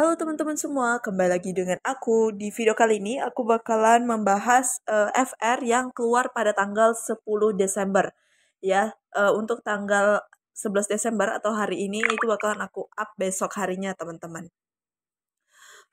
Halo teman-teman semua, kembali lagi dengan aku. Di video kali ini aku bakalan membahas FR yang keluar pada tanggal 10 Desember. Ya, untuk tanggal 11 Desember atau hari ini itu bakalan aku up besok harinya teman-teman.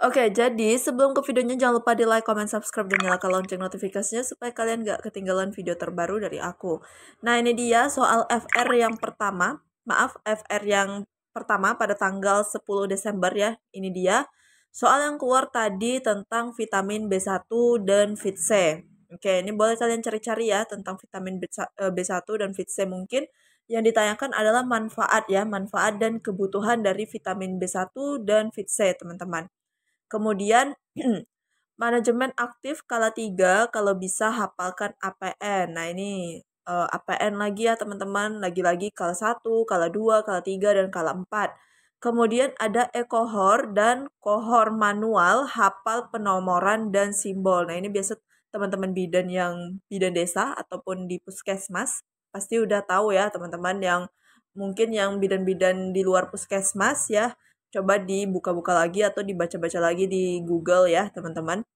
Oke, jadi sebelum ke videonya jangan lupa di like, comment, subscribe, dan nyalakan lonceng notifikasinya supaya kalian gak ketinggalan video terbaru dari aku. Nah, ini dia soal FR yang pertama. Maaf, FR yang pertama pada tanggal 10 Desember ya. Ini dia. Soal yang keluar tadi tentang vitamin B1 dan Vit C. Oke, ini boleh kalian cari-cari ya tentang vitamin B1 dan Vit C mungkin. Yang ditanyakan adalah manfaat ya, manfaat dan kebutuhan dari vitamin B1 dan Vit C, teman-teman. Kemudian manajemen aktif kala 3 kalau bisa hafalkan APN. Nah, ini APN lagi ya teman-teman, lagi-lagi kala 1, kala 2, kala 3 dan kala 4. Kemudian ada e-kohor dan kohor manual, hafal penomoran dan simbol. Nah, ini biasa teman-teman bidan desa ataupun di puskesmas pasti udah tahu ya teman-teman, yang mungkin yang bidan-bidan di luar puskesmas ya. Coba dibuka-buka lagi atau dibaca-baca lagi di Google ya, teman-teman.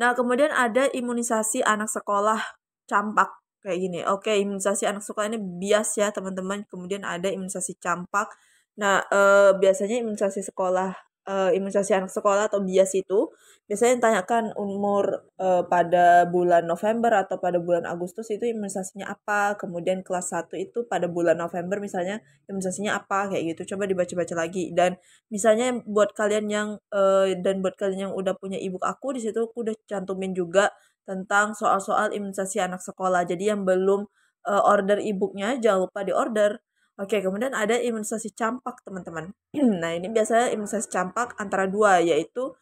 Nah, kemudian ada imunisasi anak sekolah campak kayak gini. Oke, imunisasi anak sekolah ini bias ya, teman-teman. Kemudian ada imunisasi campak. Nah, biasanya imunisasi anak sekolah atau bias itu biasanya ditanyakan umur pada bulan November atau pada bulan Agustus itu imunisasinya apa. Kemudian kelas 1 itu pada bulan November misalnya imunisasinya apa kayak gitu. Coba dibaca-baca lagi. Dan misalnya buat kalian yang udah punya ebook aku, di situ aku udah cantumin juga tentang soal-soal imunisasi anak sekolah. Jadi yang belum order ebooknya jangan lupa diorder. Oke, kemudian ada imunisasi campak, teman-teman. Nah, ini biasanya imunisasi campak antara dua, yaitu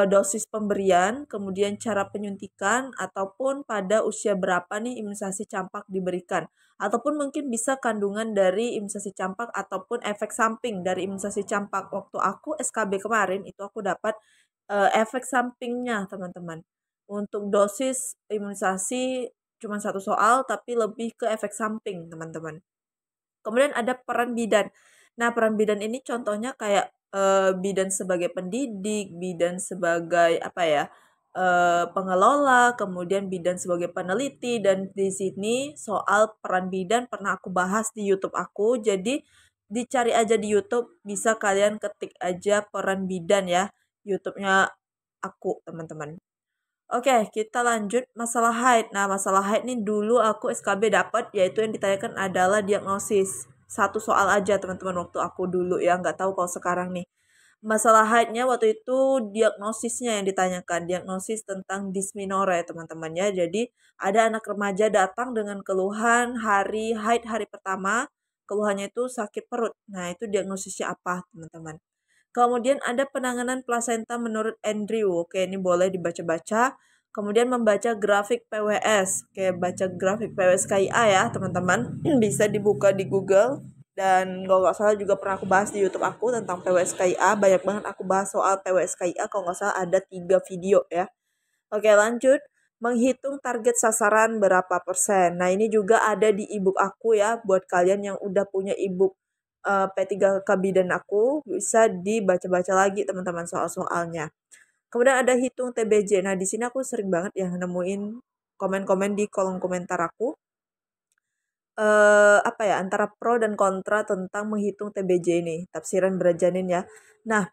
dosis pemberian, kemudian cara penyuntikan, ataupun pada usia berapa nih imunisasi campak diberikan. Ataupun mungkin bisa kandungan dari imunisasi campak ataupun efek samping dari imunisasi campak. Waktu aku SKB kemarin, itu aku dapat efek sampingnya, teman-teman. Untuk dosis imunisasi cuma satu soal, tapi lebih ke efek samping, teman-teman. Kemudian ada peran bidan. Nah, peran bidan ini contohnya kayak bidan sebagai pendidik, bidan sebagai apa ya, pengelola, kemudian bidan sebagai peneliti. Dan di sini soal peran bidan pernah aku bahas di YouTube aku. Jadi dicari aja di YouTube, bisa kalian ketik aja peran bidan ya, YouTube-nya aku, teman-teman. Oke, kita lanjut masalah haid. Nah, masalah haid nih dulu aku SKB dapat, yaitu yang ditanyakan adalah diagnosis. Satu soal aja teman-teman waktu aku dulu ya, nggak tahu kalau sekarang nih. Masalah haidnya waktu itu diagnosisnya yang ditanyakan, diagnosis tentang dysmenorrhea teman-teman ya. Jadi ada anak remaja datang dengan keluhan hari haid hari pertama, keluhannya itu sakit perut. Nah, itu diagnosisnya apa teman-teman? Kemudian ada penanganan plasenta menurut Andrew. Oke, ini boleh dibaca-baca. Kemudian membaca grafik PWS. Oke, baca grafik PWS KIA ya, teman-teman. Bisa dibuka di Google. Dan kalau nggak salah juga pernah aku bahas di YouTube aku tentang PWS KIA. Banyak banget aku bahas soal PWS KIA. Kalau nggak salah ada 3 video ya. Oke, lanjut. Menghitung target sasaran berapa persen. Nah, ini juga ada di ebook aku ya. Buat kalian yang udah punya ebook P3K Bidan aku, bisa dibaca-baca lagi teman-teman soal-soalnya. Kemudian ada hitung TBJ. Nah, di sini aku sering banget ya nemuin komen-komen di kolom komentar aku. Apa ya, antara pro dan kontra tentang menghitung TBJ ini, tafsiran Brajanin ya. Nah,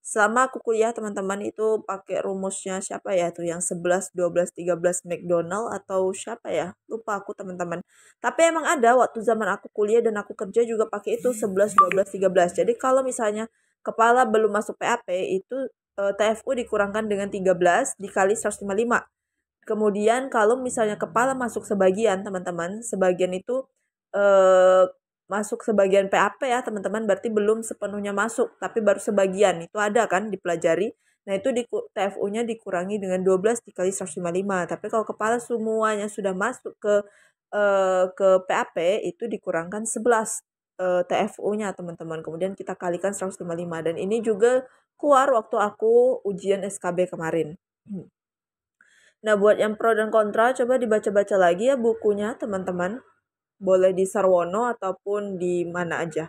selama aku kuliah teman-teman itu pakai rumusnya siapa ya tuh yang 11, 12, 13 McDonald atau siapa ya? Lupa aku teman-teman. Tapi emang ada waktu zaman aku kuliah dan aku kerja juga pakai itu 11, 12, 13. Jadi kalau misalnya kepala belum masuk PAP itu TFU dikurangkan dengan 13 dikali 155. Kemudian kalau misalnya kepala masuk sebagian, teman-teman, sebagian itu eh, masuk sebagian PAP ya, teman-teman, berarti belum sepenuhnya masuk, tapi baru sebagian. Itu ada kan dipelajari. Nah, itu TFU-nya dikurangi dengan 12 dikali 155. Tapi kalau kepala semuanya sudah masuk ke PAP, itu dikurangkan 11 TFU-nya, teman-teman. Kemudian kita kalikan 155. Dan ini juga keluar waktu aku ujian SKB kemarin. Nah, buat yang pro dan kontra, coba dibaca-baca lagi ya bukunya, teman-teman. Boleh di Sarwono ataupun di mana aja.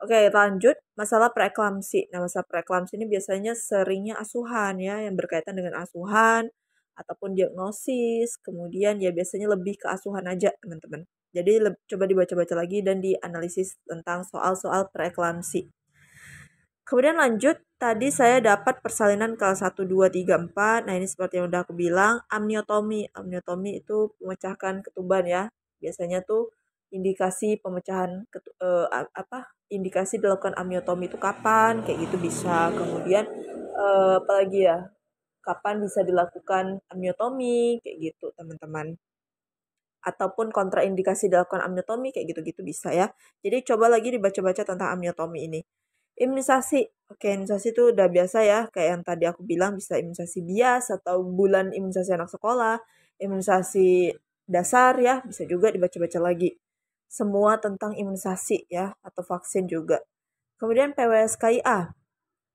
Oke, lanjut masalah preeklamsi. Nah, masalah preeklamsi ini biasanya seringnya asuhan ya, yang berkaitan dengan asuhan ataupun diagnosis, kemudian ya biasanya lebih ke asuhan aja, teman-teman. Jadi coba dibaca-baca lagi dan dianalisis tentang soal-soal preeklamsi. Kemudian lanjut, tadi saya dapat persalinan kelas 1, 2, 3, 4. Nah, ini seperti yang udah aku bilang, amniotomi. Amniotomi itu memecahkan ketuban ya. Biasanya tuh indikasi pemecahan indikasi dilakukan amniotomi itu kapan, kayak gitu bisa. Kemudian apalagi ya? Kapan bisa dilakukan amniotomi, kayak gitu, teman-teman. Ataupun kontraindikasi dilakukan amniotomi, kayak gitu-gitu bisa ya. Jadi coba lagi dibaca-baca tentang amniotomi ini. Imunisasi. Oke, imunisasi itu udah biasa ya. Kayak yang tadi aku bilang bisa imunisasi bias atau bulan imunisasi anak sekolah. Imunisasi dasar ya, bisa juga dibaca-baca lagi. Semua tentang imunisasi ya, atau vaksin juga. Kemudian PWSKIA.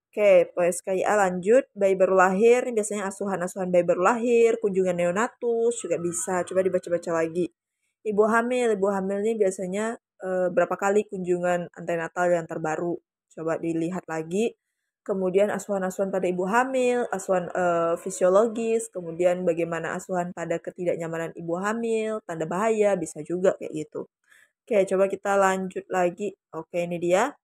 Oke, PWSKIA lanjut. Bayi baru lahir, ini biasanya asuhan-asuhan bayi baru lahir, kunjungan neonatus juga bisa. Coba dibaca-baca lagi. Ibu hamil ini biasanya berapa kali kunjungan antenatal yang terbaru. Coba dilihat lagi. Kemudian asuhan-asuhan pada ibu hamil, asuhan fisiologis, kemudian bagaimana asuhan pada ketidaknyamanan ibu hamil, tanda bahaya, bisa juga kayak gitu. Oke, coba kita lanjut lagi. Oke, ini dia.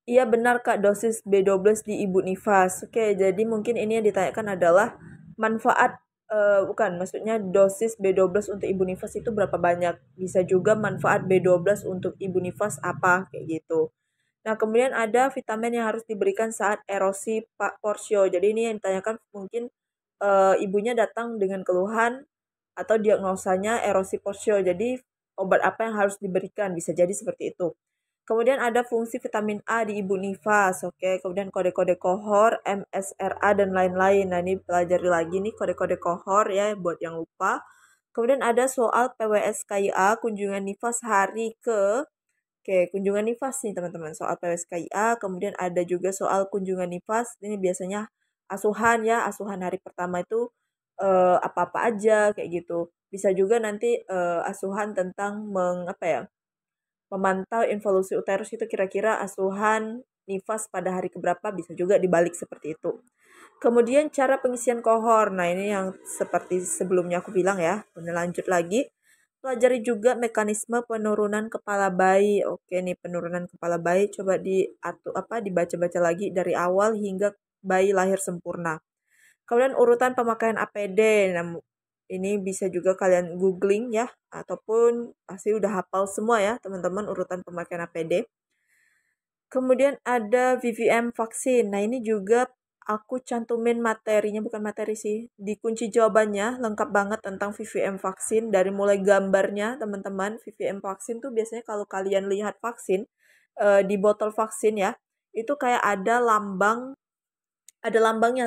Iya benar Kak, dosis B12 di Ibu Nifas. Oke, jadi mungkin ini yang ditanyakan adalah manfaat, bukan, maksudnya dosis B12 untuk Ibu Nifas itu berapa banyak? Bisa juga manfaat B12 untuk Ibu Nifas apa, kayak gitu. Nah, kemudian ada vitamin yang harus diberikan saat erosi porsio. Jadi ini yang ditanyakan mungkin ibunya datang dengan keluhan atau diagnosanya erosi porsio. Jadi obat apa yang harus diberikan? Bisa jadi seperti itu. Kemudian ada fungsi vitamin A di ibu nifas, oke. Kemudian kode-kode kohor, MSRA dan lain-lain. Nah, ini pelajari lagi nih kode-kode kohor ya buat yang lupa. Kemudian ada soal PWSKIA kunjungan nifas hari ke. Oke, kunjungan nifas nih teman-teman, soal PWSKIA. Kemudian ada juga soal kunjungan nifas. Ini biasanya asuhan ya, asuhan hari pertama itu apa-apa aja kayak gitu. Bisa juga nanti asuhan tentang apa ya? Memantau involusi uterus itu kira-kira asuhan nifas pada hari keberapa, bisa juga dibalik seperti itu. Kemudian cara pengisian kohor. Nah, ini yang seperti sebelumnya aku bilang ya. Kemudian lanjut lagi. Pelajari juga mekanisme penurunan kepala bayi. Oke nih, penurunan kepala bayi coba dibaca-baca lagi dari awal hingga bayi lahir sempurna. Kemudian urutan pemakaian APD. Nah, ini bisa juga kalian googling ya, ataupun pasti udah hafal semua ya teman-teman urutan pemakaian APD. Kemudian ada VVM vaksin. Nah, ini juga aku cantumin materinya, bukan materi sih, di kunci jawabannya lengkap banget tentang VVM vaksin dari mulai gambarnya teman-teman. VVM vaksin tuh biasanya kalau kalian lihat vaksin di botol vaksin ya, itu kayak ada lambangnya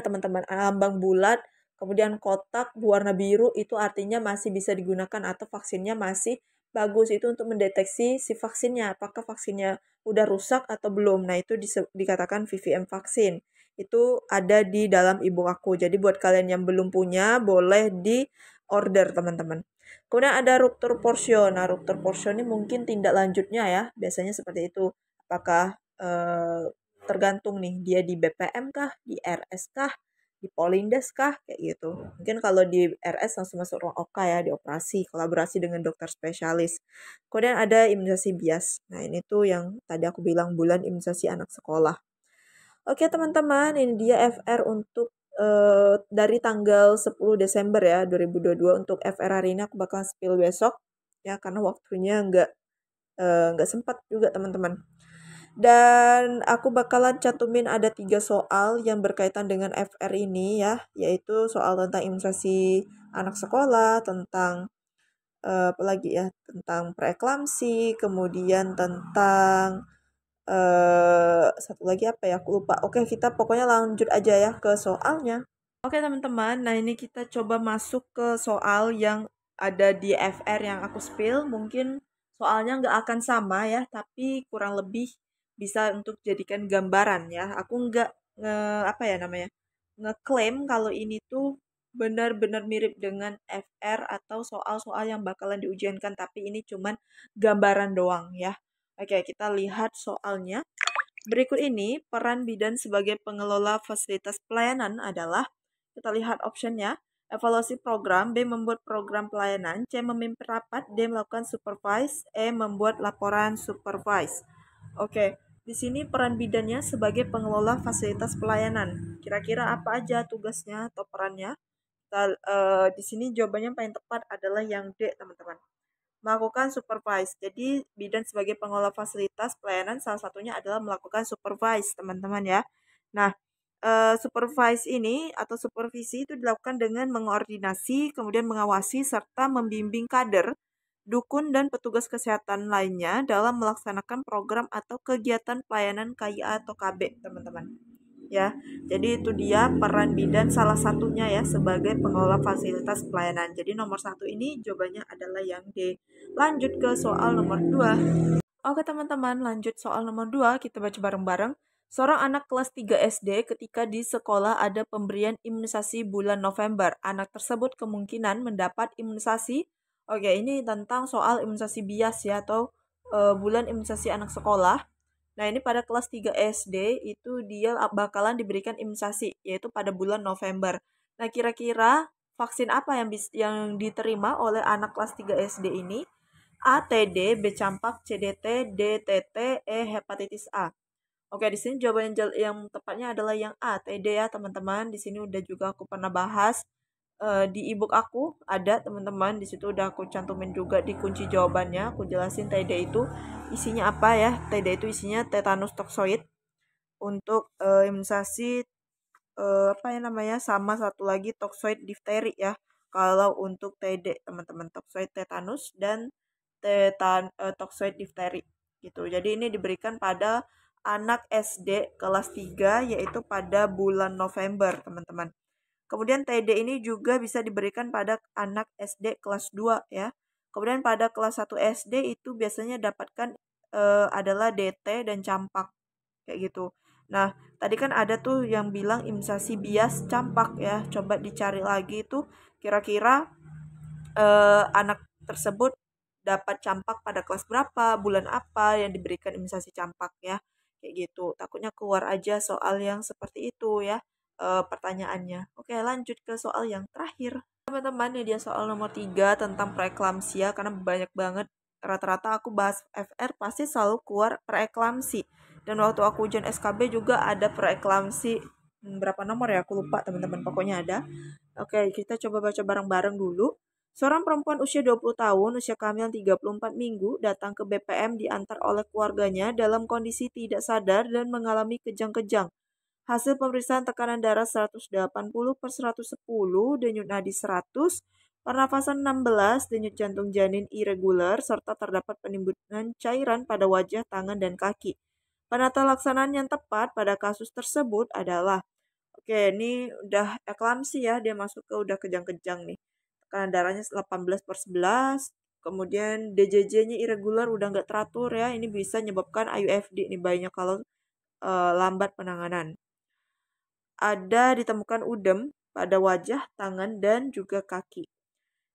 teman-teman, lambang bulat, kemudian kotak berwarna biru itu artinya masih bisa digunakan atau vaksinnya masih bagus. Itu untuk mendeteksi si vaksinnya, apakah vaksinnya udah rusak atau belum. Nah, itu dikatakan VVM vaksin. Itu ada di dalam ibu aku. Jadi buat kalian yang belum punya, boleh di order teman-teman. Kemudian ada ruptur porsio. Nah, ruptur porsio ini mungkin tindak lanjutnya ya. Biasanya seperti itu. Apakah tergantung nih dia di BPM kah, di RS kah, di Polindes kah, kayak gitu. Mungkin kalau di RS langsung masuk ruang OK ya, di operasi, kolaborasi dengan dokter spesialis. Kemudian ada imunisasi bias. Nah, ini tuh yang tadi aku bilang bulan imunisasi anak sekolah. Oke teman-teman, ini dia FR untuk dari tanggal 10 Desember ya 2022. Untuk FR hari ini aku bakal spill besok ya, karena waktunya nggak sempat juga teman-teman. Dan aku bakalan cantumin ada 3 soal yang berkaitan dengan FR ini ya, yaitu soal tentang imunisasi anak sekolah, tentang apa lagi ya, tentang preeklamsi, kemudian tentang satu lagi apa ya, aku lupa. Oke, kita pokoknya lanjut aja ya ke soalnya. Oke teman-teman, nah ini kita coba masuk ke soal yang ada di FR yang aku spill. Mungkin soalnya nggak akan sama ya, tapi kurang lebih bisa untuk jadikan gambaran ya. Aku nggak apa ya namanya, ngeklaim kalau ini tuh benar-benar mirip dengan FR atau soal-soal yang bakalan diujiankan, tapi ini cuman gambaran doang ya. Oke, kita lihat soalnya. Berikut ini peran bidan sebagai pengelola fasilitas pelayanan adalah, kita lihat optionnya, evaluasi program, B membuat program pelayanan, C memimpin rapat, D melakukan supervise, E membuat laporan supervise. Oke, di sini peran bidannya sebagai pengelola fasilitas pelayanan. Kira-kira apa aja tugasnya atau perannya? Di sini jawabannya paling tepat adalah yang D, teman-teman. Melakukan supervise. Jadi, bidan sebagai pengelola fasilitas pelayanan salah satunya adalah melakukan supervise, teman-teman ya. Nah, supervise ini atau supervisi itu dilakukan dengan mengoordinasi, kemudian mengawasi, serta membimbing kader, dukun, dan petugas kesehatan lainnya dalam melaksanakan program atau kegiatan pelayanan KIA atau KB, teman-teman. Ya, jadi itu dia peran bidan salah satunya ya sebagai pengelola fasilitas pelayanan. Jadi nomor satu ini jawabannya adalah yang D. Lanjut ke soal nomor 2. Oke teman-teman, lanjut soal nomor 2, kita baca bareng-bareng. Seorang anak kelas 3 SD ketika di sekolah ada pemberian imunisasi bulan November. Anak tersebut kemungkinan mendapat imunisasi. Oke, ini tentang soal imunisasi bias ya atau bulan imunisasi anak sekolah. Nah, ini pada kelas 3 SD itu dia bakalan diberikan imunisasi yaitu pada bulan November. Nah, kira-kira vaksin apa yang diterima oleh anak kelas 3 SD ini? A. TD, B. Campak, C. DT, D. TT, E. Hepatitis A. Oke, di sini jawaban yang tepatnya adalah yang A, TD ya teman-teman. Di sini udah juga aku pernah bahas di ebook aku ada teman-teman. Di situ udah aku cantumin juga di kunci jawabannya. Aku jelasin TD itu isinya apa ya. TD itu isinya tetanus toxoid untuk imunisasi apa ya namanya, sama satu lagi toxoid difteri ya. Kalau untuk TD teman-teman, toxoid tetanus dan toxoid difteri gitu. Jadi ini diberikan pada anak SD kelas 3 yaitu pada bulan November, teman-teman. Kemudian TD ini juga bisa diberikan pada anak SD kelas 2 ya. Kemudian pada kelas 1 SD itu biasanya dapatkan adalah DT dan campak kayak gitu. Nah, tadi kan ada tuh yang bilang imunisasi bias campak ya. Coba dicari lagi tuh kira-kira anak tersebut dapat campak pada kelas berapa, bulan apa yang diberikan imunisasi campak ya. Kayak gitu. Takutnya keluar aja soal yang seperti itu ya pertanyaannya. Oke, lanjut ke soal yang terakhir. Teman-teman, ini dia soal nomor 3 tentang preeklamsia karena banyak banget rata-rata aku bahas FR pasti selalu keluar preeklamsi. Dan waktu aku ujian SKB juga ada preeklamsi berapa nomor ya? Aku lupa teman-teman, pokoknya ada. Oke, kita coba baca bareng-bareng dulu. Seorang perempuan usia 20 tahun, usia kehamilan 34 minggu, datang ke BPM diantar oleh keluarganya dalam kondisi tidak sadar dan mengalami kejang-kejang. Hasil pemeriksaan tekanan darah 180 per 110, denyut nadi 100, pernafasan 16, denyut jantung janin irregular, serta terdapat penimbunan cairan pada wajah, tangan, dan kaki. Penata laksanaan yang tepat pada kasus tersebut adalah, oke, ini udah eklamsi ya, dia masuk ke udah kejang-kejang nih. Tekanan darahnya 18 per 11, kemudian DJJ-nya irregular, udah nggak teratur ya, ini bisa menyebabkan IUFD nih bayinya kalau lambat penanganan. Ada ditemukan udem pada wajah, tangan, dan juga kaki.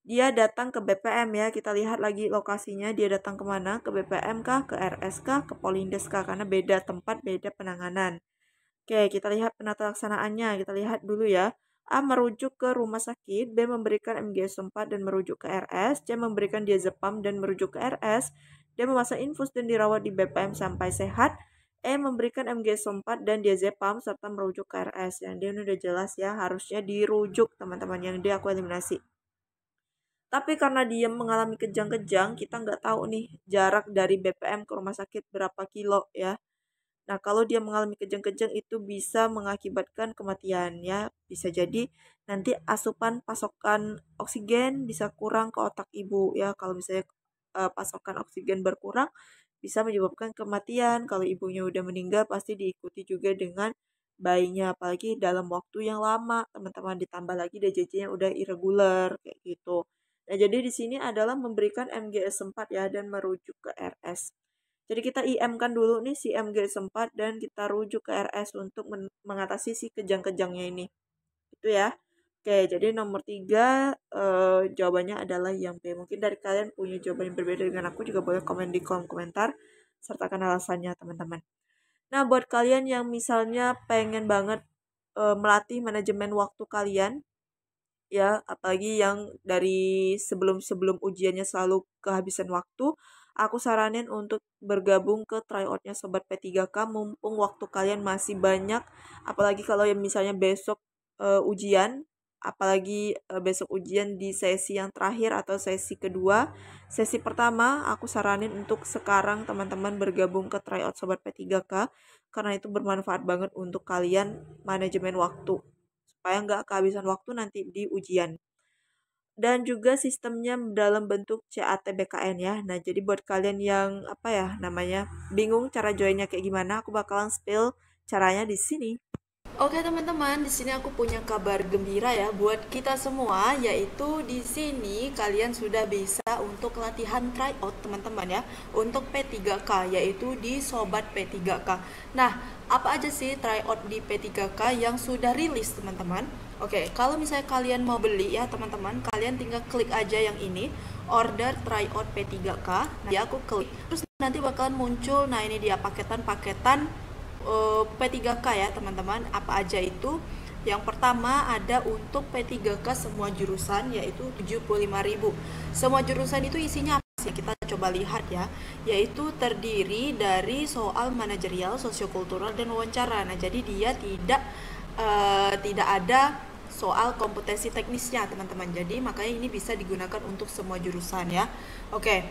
Dia datang ke BPM ya, kita lihat lagi lokasinya, dia datang kemana? Ke BPM kah? Ke RS kah? Ke Polindes kah? Karena beda tempat, beda penanganan. Oke, kita lihat penata laksanaannya, kita lihat dulu ya. A. Merujuk ke rumah sakit, B. Memberikan MGS 4 dan merujuk ke RS, C. Memberikan diazepam dan merujuk ke RS, D. Memasang infus dan dirawat di BPM sampai sehat, E. Memberikan MGS 4 dan diazepam serta merujuk ke RS. Yang dia udah jelas ya, harusnya dirujuk teman-teman, yang dia aku eliminasi. Tapi karena dia mengalami kejang-kejang, kita nggak tahu nih jarak dari BPM ke rumah sakit berapa kilo ya. Nah, kalau dia mengalami kejang-kejang itu bisa mengakibatkan kematian ya. Bisa jadi nanti asupan pasokan oksigen bisa kurang ke otak ibu ya. Kalau misalnya pasokan oksigen berkurang bisa menyebabkan kematian. Kalau ibunya udah meninggal pasti diikuti juga dengan bayinya, apalagi dalam waktu yang lama, teman-teman, ditambah lagi DJJ-nya udah irregular kayak gitu. Nah, jadi di sini adalah memberikan MGS 4 ya dan merujuk ke RS. Jadi kita IM kan dulu nih si MGS 4 dan kita rujuk ke RS untuk mengatasi si kejang-kejangnya ini. Itu ya. Oke, jadi nomor 3 jawabannya adalah yang B. Mungkin dari kalian punya jawaban yang berbeda dengan aku juga boleh komen di kolom komentar. sertakan alasannya teman-teman. Nah, buat kalian yang misalnya pengen banget melatih manajemen waktu kalian, ya, apalagi yang dari sebelum-sebelum ujiannya selalu kehabisan waktu, aku saranin untuk bergabung ke tryoutnya Sobat P3K mumpung waktu kalian masih banyak, apalagi kalau yang misalnya besok ujian, apalagi besok ujian di sesi yang terakhir atau sesi kedua. Sesi pertama, aku saranin untuk sekarang teman-teman bergabung ke tryout Sobat P3K, karena itu bermanfaat banget untuk kalian manajemen waktu supaya nggak kehabisan waktu nanti di ujian. Dan juga sistemnya dalam bentuk CATBKN ya. Nah, jadi buat kalian yang apa ya namanya bingung cara joinnya kayak gimana, aku bakalan spill caranya di sini. Oke teman-teman, di sini aku punya kabar gembira ya buat kita semua, yaitu di sini kalian sudah bisa untuk latihan tryout teman-teman ya, untuk P3K, yaitu di Sobat P3K. Nah, apa aja sih tryout di P3K yang sudah rilis teman-teman? Oke, kalau misalnya kalian mau beli ya teman-teman, kalian tinggal klik aja yang ini, order tryout P3K. Nah, ya aku klik, terus nanti bakalan muncul, nah ini dia paketan-paketan P3K ya teman-teman. Apa aja itu? Yang pertama ada untuk P3K semua jurusan, yaitu 75.000. Semua jurusan itu isinya apa sih? Kita coba lihat ya, yaitu terdiri dari soal manajerial, sosiokultural, dan wawancara. Nah, jadi dia tidak ada soal kompetensi teknisnya teman-teman. Jadi makanya ini bisa digunakan untuk semua jurusan ya. Oke,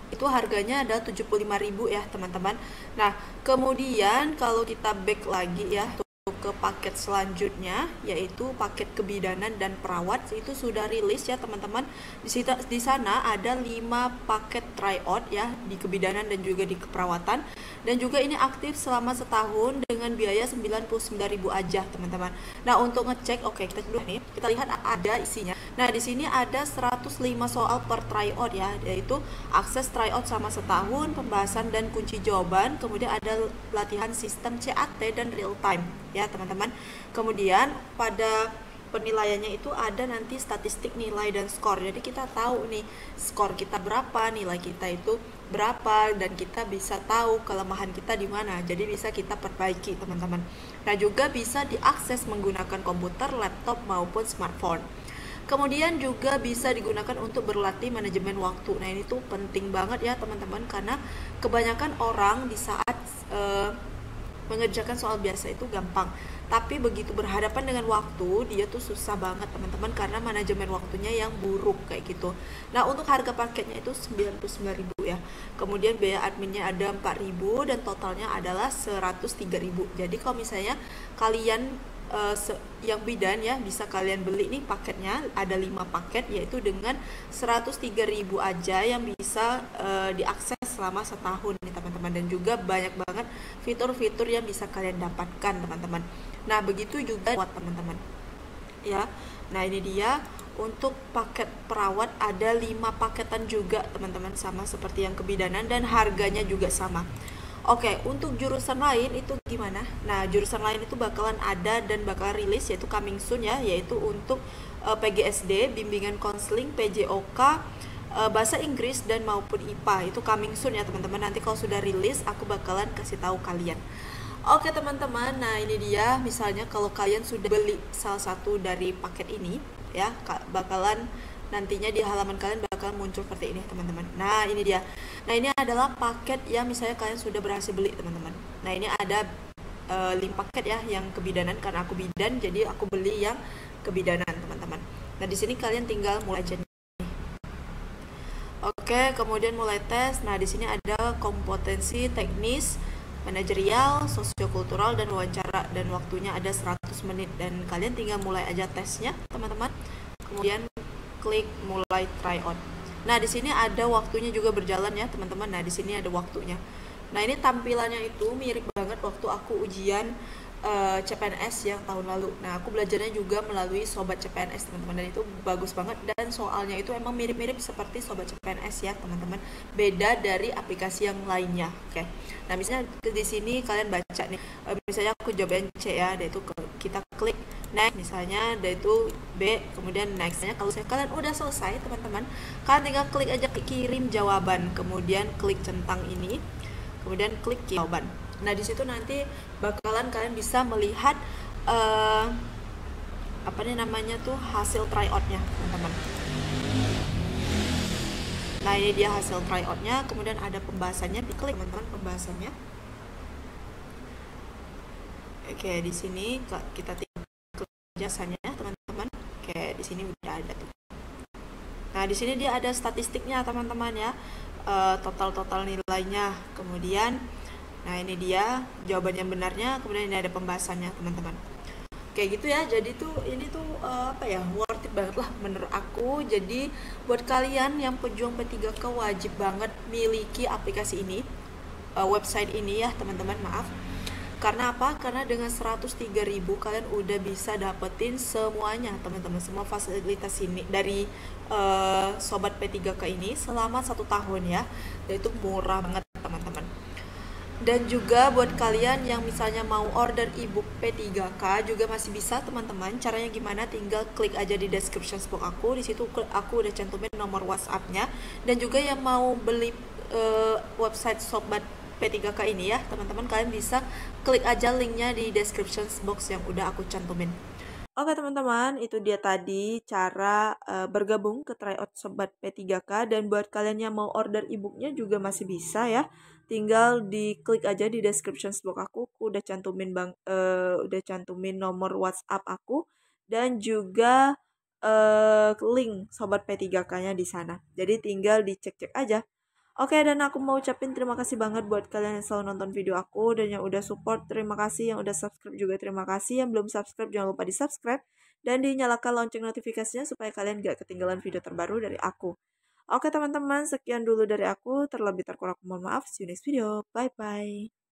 itu harganya ada 75.000 ya teman-teman. Nah, kemudian kalau kita back lagi ya ke paket selanjutnya, yaitu paket kebidanan dan perawat, itu sudah rilis ya teman-teman. Di sana ada 5 paket tryout ya, di kebidanan dan juga di keperawatan, dan juga ini aktif selama setahun dengan biaya 99.000 aja teman-teman. Nah, untuk ngecek, oke, kita dulu nih, kita lihat ada isinya. Nah, di sini ada 105 soal per tryout ya, yaitu akses tryout sama setahun, pembahasan dan kunci jawaban, kemudian ada latihan sistem CAT dan real time ya teman-teman. Kemudian pada penilaiannya itu ada nanti statistik nilai dan skor. Jadi kita tahu nih skor kita berapa, nilai kita itu berapa, dan kita bisa tahu kelemahan kita di mana. Jadi bisa kita perbaiki teman-teman. Nah, juga bisa diakses menggunakan komputer, laptop maupun smartphone. Kemudian juga bisa digunakan untuk berlatih manajemen waktu. Nah, ini tuh penting banget ya teman-teman, karena kebanyakan orang di saat mengerjakan soal biasa itu gampang, tapi begitu berhadapan dengan waktu dia tuh susah banget teman-teman, karena manajemen waktunya yang buruk kayak gitu. Nah, untuk harga paketnya itu 99.000 ya. Kemudian biaya adminnya ada 4.000 dan totalnya adalah 103.000. Jadi kalau misalnya kalian yang bidan ya, bisa kalian beli nih paketnya, ada 5 paket, yaitu dengan 103.000 aja yang bisa diakses selama setahun nih teman-teman, dan juga banyak banget fitur-fitur yang bisa kalian dapatkan teman-teman. Nah, begitu juga buat teman-teman ya. Nah, ini dia untuk paket perawat ada 5 paketan juga teman-teman, sama seperti yang kebidanan dan harganya juga sama. Oke, untuk jurusan lain itu gimana? Nah, jurusan lain itu bakalan ada dan bakalan rilis, yaitu coming soon ya, yaitu untuk PGSD, bimbingan konseling, PJOK, bahasa Inggris dan maupun IPA. Itu coming soon ya teman-teman. Nanti kalau sudah rilis aku bakalan kasih tahu kalian. Oke teman-teman, nah ini dia, misalnya kalau kalian sudah beli salah satu dari paket ini ya, bakalan nantinya di halaman kalian bakal muncul seperti ini teman-teman. Nah, ini dia. Nah, ini adalah paket yang misalnya kalian sudah berhasil beli teman-teman. Nah, ini ada 5 paket ya yang kebidanan, karena aku bidan jadi aku beli yang kebidanan teman-teman. Nah, di sini kalian tinggal mulai aja nih. Oke, kemudian mulai tes. Nah, di sini ada kompetensi teknis, manajerial, sosiokultural, dan wawancara, dan waktunya ada 100 menit, dan kalian tinggal mulai aja tesnya teman-teman. Kemudian klik mulai tryout. Nah, di sini ada waktunya juga berjalan ya teman-teman. Nah, di sini ada waktunya. Nah, ini tampilannya itu mirip banget waktu aku ujian CPNS yang tahun lalu. Nah, aku belajarnya juga melalui Sobat CPNS teman-teman, dan itu bagus banget, dan soalnya itu emang mirip-mirip seperti Sobat CPNS ya teman-teman. Beda dari aplikasi yang lainnya. Oke. Nah, misalnya di sini kalian baca nih, misalnya aku jawaban C ya, yaitu kita klik next, misalnya dari itu B, kemudian nextnya. Kalau kalian udah selesai teman-teman, kalian tinggal klik aja kirim jawaban, kemudian klik centang ini, kemudian klik jawaban. Nah, di situ nanti bakalan kalian bisa melihat apa nih namanya tuh, hasil tryoutnya teman-teman. Nah, ini dia hasil tryoutnya, kemudian ada pembahasannya, diklik teman-teman pembahasannya. Oke, di sini kita tinggal klik jasanya teman-teman. Oke, di sini udah ada tuh. Nah, di sini dia ada statistiknya teman-teman ya, total nilainya. Kemudian, nah ini dia jawaban yang benarnya. Kemudian ini ada pembahasannya teman-teman. Kayak gitu ya. Jadi tuh ini tuh apa ya, worth it banget lah menurut aku. Jadi buat kalian yang pejuang P3K wajib banget miliki aplikasi ini, website ini ya teman-teman. Maaf, karena apa? Karena dengan 103.000 kalian udah bisa dapetin semuanya teman-teman, semua fasilitas ini dari sobat P3K ini selama 1 tahun ya. Dan itu murah banget teman-teman. Dan juga buat kalian yang misalnya mau order ebook P3K juga masih bisa teman-teman. Caranya gimana? Tinggal klik aja di description box aku. Di situ aku udah cantumin nomor WhatsApp-nya. Dan juga yang mau beli website sobat P3K ini ya teman-teman, kalian bisa klik aja linknya di description box yang udah aku cantumin. Oke teman-teman, itu dia tadi cara bergabung ke tryout sobat P3K. Dan buat kalian yang mau order ebooknya juga masih bisa ya. Tinggal diklik aja di description box aku udah cantumin nomor WhatsApp aku dan juga link sobat P3K-nya di sana. Jadi tinggal dicek-cek aja. Oke, dan aku mau ucapin terima kasih banget buat kalian yang selalu nonton video aku dan yang udah support, terima kasih. Yang udah subscribe juga terima kasih. Yang belum subscribe jangan lupa di subscribe dan dinyalakan lonceng notifikasinya supaya kalian gak ketinggalan video terbaru dari aku. Oke teman-teman, sekian dulu dari aku. Terlebih terkurang mohon maaf. See you next video. Bye-bye.